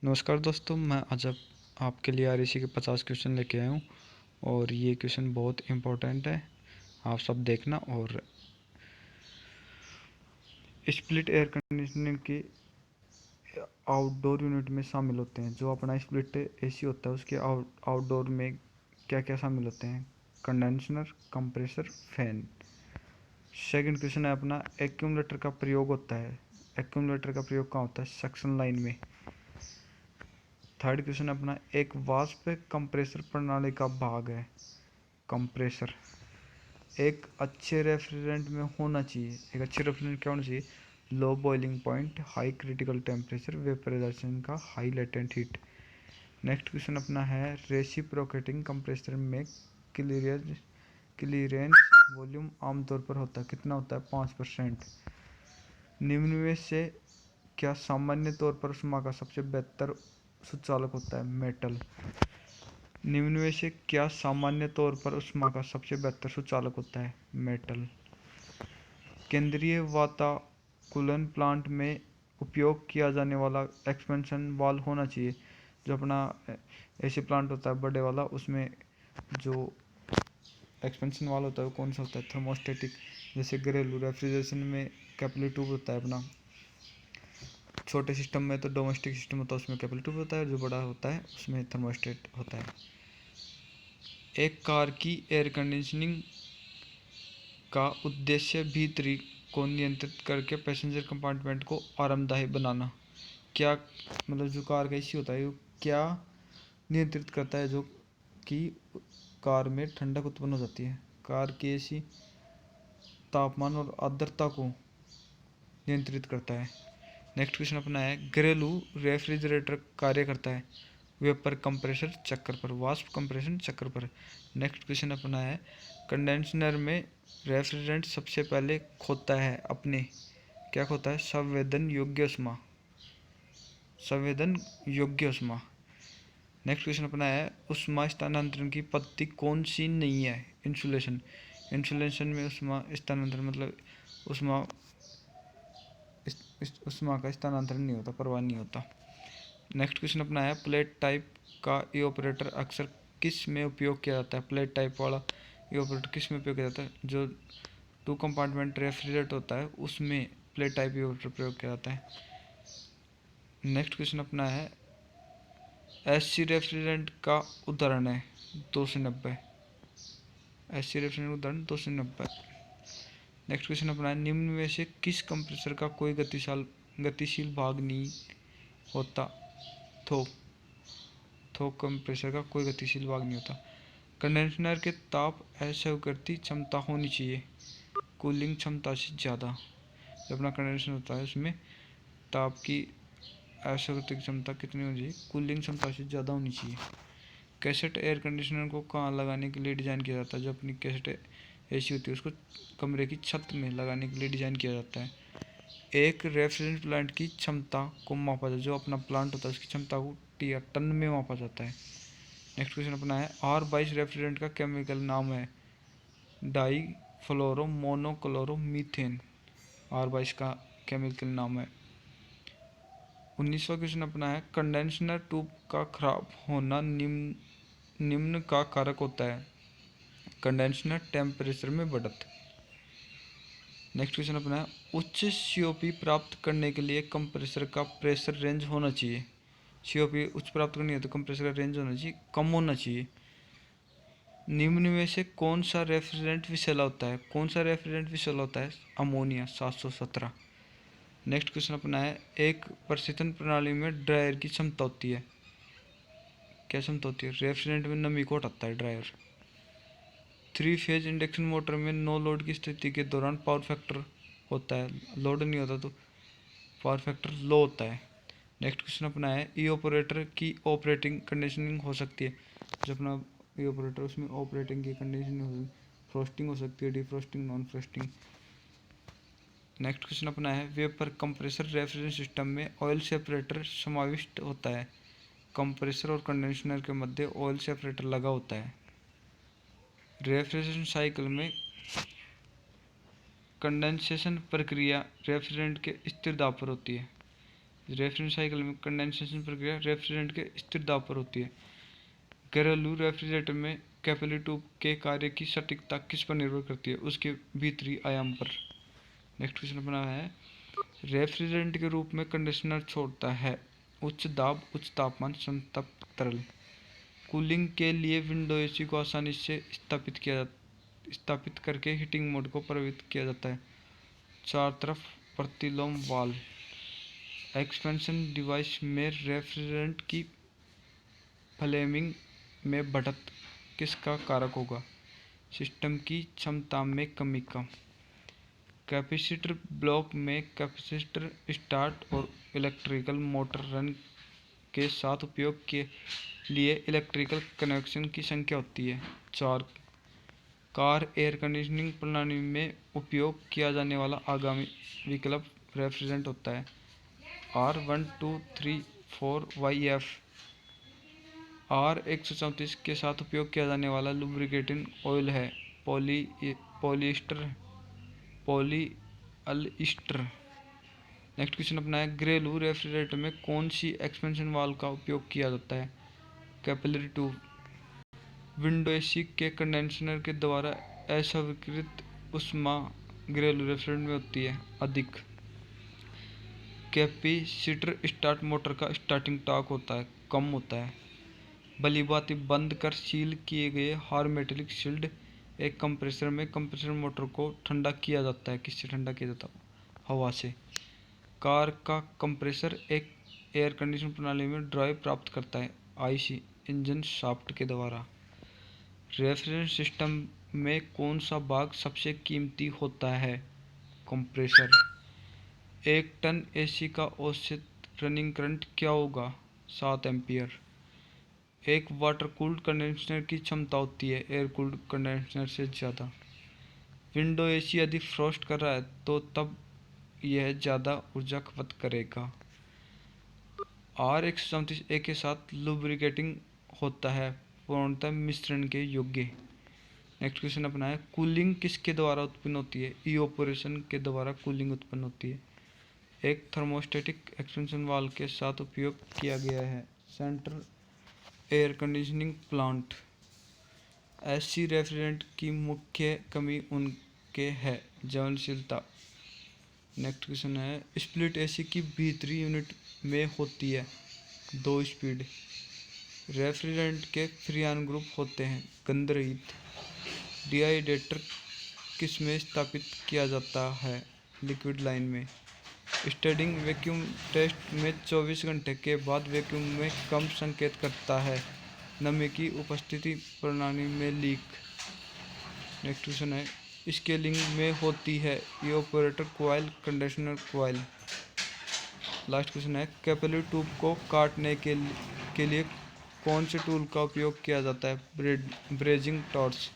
नमस्कार दोस्तों, मैं आज आपके लिए आरएसी के 50 क्वेश्चन लेके आया हूँ और ये क्वेश्चन बहुत इम्पोर्टेंट है। आप सब देखना। और स्प्लिट एयर कंडीशनिंग के आउटडोर यूनिट में शामिल होते हैं। जो अपना स्प्लिट एसी होता है उसके आउटडोर में क्या क्या शामिल होते हैं? Condenser, compressor, fan. Second question है अपना, एक्यूमुलेटर का प्रयोग होता है। एक्यूमुलेटर का प्रयोग कहाँ होता है? सक्शन लाइन में। थर्ड क्वेश्चन अपना, एक वाष्प कंप्रेसर प्रणाली का भाग है कंप्रेसर। एक अच्छे रेफ्रिजरेंट में होना चाहिए। एक अच्छे रेफ्रिजरेंट क्या होना चाहिए? Low boiling point, high critical temperature, vaporization का high latent heat. Next question अपना है, रेसिप्रोकेटिंग कंप्रेसर में क्लीयरेंस वॉल्यूम आमतौर पर होता है, कितना होता है? 5%। निम्न में से क्या सामान्य तौर पर ऊष्मा का सबसे बेहतर सुचालक होता है? मेटल। निम्न में से क्या सामान्य तौर पर ऊष्मा का सबसे बेहतर सुचालक होता है? मेटल। केंद्रीय वातानुकूलन प्लांट में उपयोग किया जाने वाला एक्सपेंशन वाल्व होना चाहिए। जो अपना एसी प्लांट होता है बड़े वाला, उसमें जो एक्सपेंशन वाल्व होता है वो कौन सा होता है? थर्मोस्टेटिक। जैसे घरेलू रेफ्रिजरेशन में कैपिलरी ट्यूब होता है अपना। छोटे सिस्टम में तो डोमेस्टिक सिस्टम होता है, उसमें कैपिलरी ट्यूब होता है। जो बड़ा होता है उसमें थर्मोस्टेट होता है। एक कार की एयर कंडीशनिंग का उद्देश्य भीतरी को नियंत्रित करके पैसेंजर कंपार्टमेंट को आरामदायी बनाना। क्या मतलब जो कार का एसी होता है वो क्या नियंत्रित करता है? जो कि कार में ठंडक उत्पन्न हो जाती है। कार की एसी तापमान और आर्द्रता को नियंत्रित करता है। नेक्स्ट क्वेश्चन अपना है, घरेलू रेफ्रिजरेटर कार्य करता है वेपर कंप्रेसर चक्र पर, वाष्प कंप्रेशन चक्र पर। नेक्स्ट क्वेश्चन अपना है, कंडेंसर में रेफ्रिजरेंट सबसे पहले खोता है अपने क्या खोता है? संवेदन योग्य ऊष्मा। संवेदन योग्य ऊष्मा। नेक्स्ट क्वेश्चन अपना है, ऊष्मा स्थानांतरण की पद्धति कौन सी नहीं है? इंसुलेशन। इंसुलेशन में ऊष्मा स्थानांतरण मतलब ऊष्मा ऊष्मा का स्थानांतरण नहीं होता, प्रवाह नहीं होता। नेक्स्ट क्वेश्चन अपना है, प्लेट टाइप का इवापोरेटर अक्सर किस में उपयोग किया जाता है? प्लेट टाइप वाला इवापोरेटर किस में उपयोग किया जाता है? जो 2 कंपार्टमेंट रेफ्रिजरेटर होता है उसमें प्लेट टाइप इवापोरेटर प्रयोग किया जाता है। नेक्स्ट क्वेश्चन अपना है, एससी रेफ्रिजरेंट का उदाहरण है 290। एससी रेफ्रिजरेंट उदाहरण 290। नेक्स्ट क्वेश्चन अपना है, निम्न में से किस कंप्रेसर का कोई गतिशील भाग नहीं होता? थोक थोक कंप्रेसर का कोई गतिशील भाग नहीं होता। कंडेंसर के ताप अस्वीकृति क्षमता होनी चाहिए कूलिंग क्षमता से ज़्यादा। जो अपना कंडेंसर होता है उसमें ताप की अस्वीकृति क्षमता कितनी होनी चाहिए? कूलिंग क्षमता से ज़्यादा होनी चाहिए। कैसेट एयर कंडीशनर को कहाँ लगाने के लिए डिज़ाइन किया जाता है? जो अपनी कैसेट एसी होती है उसको कमरे की छत में लगाने के लिए डिज़ाइन किया जाता है। एक रेफ्रिजरेंट प्लांट की क्षमता को मापा जाता है। जो अपना प्लांट होता है उसकी क्षमता को टन में मापा जाता है। नेक्स्ट क्वेश्चन अपना है, R22 रेफ्रिजरेंट का केमिकल नाम है डाई फ्लोरो मोनोक्लोरो मीथेन। R22 का केमिकल नाम है। 19वां क्वेश्चन अपना है, कंडेंसर ट्यूब का खराब होना निम्न का कारक होता है? कंडेंसर टेम्परेचर में बढ़त। नेक्स्ट क्वेश्चन अपना है, उच्च सीओपी प्राप्त करने के लिए कंप्रेसर का प्रेशर रेंज होना चाहिए। सीओपी उच्च प्राप्त करनी है तो कंप्रेसर का रेंज होना चाहिए कम होना चाहिए। निम्न में से कौन सा रेफ्रिजरेंट विषैला होता है? कौन सा रेफ्रिजरेंट विषैला होता है? अमोनिया 717। नेक्स्ट क्वेश्चन अपना है, एक प्रशीतन प्रणाली में ड्रायर की क्षमता होती है, क्या क्षमता होती है? रेफ्रिजरेंट में नमी को हटाता है ड्रायर। 3 फेज इंडक्शन मोटर में नो लोड की स्थिति के दौरान पावर फैक्टर होता है, लोड नहीं होता तो पावर फैक्टर लो होता है। नेक्स्ट क्वेश्चन अपना है, ई ऑपरेटर की ऑपरेटिंग कंडीशनिंग हो सकती है। जो अपना ई ऑपरेटर उसमें ऑपरेटिंग की कंडीशनिंग हो सकती है, फ्रोस्टिंग हो सकती है, डिफ्रोस्टिंग, नॉन फ्रोस्टिंग। नेक्स्ट क्वेश्चन अपना है, वेपर कंप्रेसर रेफ्रिजरेशन सिस्टम में ऑयल सेपरेटर समाविष्ट होता है। कंप्रेसर और कंडेंसर के मध्य ऑयल सेपरेटर लगा होता है। रेफ्रिजरेशन साइकिल में कंडेंसेशन प्रक्रिया रेफ्रिजरेंट के स्थिर दाब पर होती है। रेफ्रिजरेशन साइकिल में कंडेंसेशन प्रक्रिया रेफ्रिजरेंट के स्थिर दाब पर होती है। घरेलू रेफ्रिजरेटर में कैपिलरी ट्यूब के कार्य की सटीकता किस पर निर्भर करती है? उसके भीतरी आयाम पर। नेक्स्ट क्वेश्चन अपना है, रेफ्रिजरेंट के रूप में कंडीशनर छोड़ता है उच्च दाब, उच्च तापमान, संतप्त तरल। कूलिंग के लिए विंडो एसी को आसानी से स्थापित करके हीटिंग मोड को प्रभावित किया जाता है। चार तरफ प्रतिलोम वाल्व। एक्सपेंशन डिवाइस में रेफ्रिजरेंट की फ्लेमिंग में बढ़त किसका कारक होगा? सिस्टम की क्षमता में कमी का। कैपेसिटर ब्लॉक में कैपेसिटर स्टार्ट और इलेक्ट्रिकल मोटर रन के साथ उपयोग के लिए इलेक्ट्रिकल कनेक्शन की संख्या होती है 4। कार एयर कंडीशनिंग प्रणाली में उपयोग किया जाने वाला आगामी विकल्प रेफ्रिजरेंट होता है R1234YF। R134 के साथ उपयोग किया जाने वाला लुब्रिकेटिंग ऑयल है पॉलिएस्टर। नेक्स्ट क्वेश्चन अपना है, घरेलू रेफ्रिजरेटर में कौन सी एक्सपेंशन वाल्व का उपयोग किया जाता है? Capillary tube. विंडो एसी के कंडेंसर के द्वारा अस्वीकृत ऊष्मा घरेलू रेफ्रिजरेटर में होती है अधिक। कैपेसिटर स्टार्ट मोटर का स्टार्टिंग टॉर्क कम होता है। भलीभांति बंद कर सील किए गए हार्मेटिक शील्ड एक कंप्रेसर में कंप्रेसर मोटर को ठंडा किया जाता है। किससे ठंडा किया जाता है? हवा से। कार का कंप्रेसर एक एयर कंडीशन प्रणाली में ड्राइव प्राप्त करता है आईसी इंजन शाफ्ट के द्वारा। रेफ्रिजरेशन सिस्टम में कौन सा भाग सबसे कीमती होता है? कंप्रेसर। 1 टन एसी का औसत रनिंग करंट क्या होगा? 7 एम्पियर। एक वाटर कूल्ड कंडेंसर की क्षमता होती है एयर कूल्ड कंडेंसर से ज़्यादा। विंडो एसी यदि फ्रोस्ट कर रहा है तो तब यह ज़्यादा ऊर्जा खपत करेगा। R134A के साथ लुब्रिकेटिंग होता है पूर्णतः मिश्रण के योग्य। नेक्स्ट क्वेश्चन अपना है, कूलिंग किसके द्वारा उत्पन्न होती है? इवोपोरेशन के द्वारा कूलिंग उत्पन्न होती है। एक थर्मोस्टेटिक एक्सपेंशन वाल्व के साथ उपयोग किया गया है central air conditioning plant. AC refrigerant की मुख्य कमी उनके है ज्वलनशीलता। नेक्स्ट क्वेश्चन है, स्प्लिट एसी की भीतरी यूनिट में होती है 2 स्पीड। रेफ्रिजरेंट के फ्रीऑन ग्रुप होते हैं गंध रहित। डिहाइड्रेटर किस में स्थापित किया जाता है? लिक्विड लाइन में। स्टैंडिंग वैक्यूम टेस्ट में 24 घंटे के बाद वैक्यूम में कम संकेत करता है नमी की उपस्थिति प्रणाली में लीक। नेक्स्ट क्वेश्चन है, स्केलिंग में होती है evaporator coil, condenser coil. Last question है, कैपिलरी ट्यूब को काटने के लिए कौन से टूल का उपयोग किया जाता है? Brazing torch.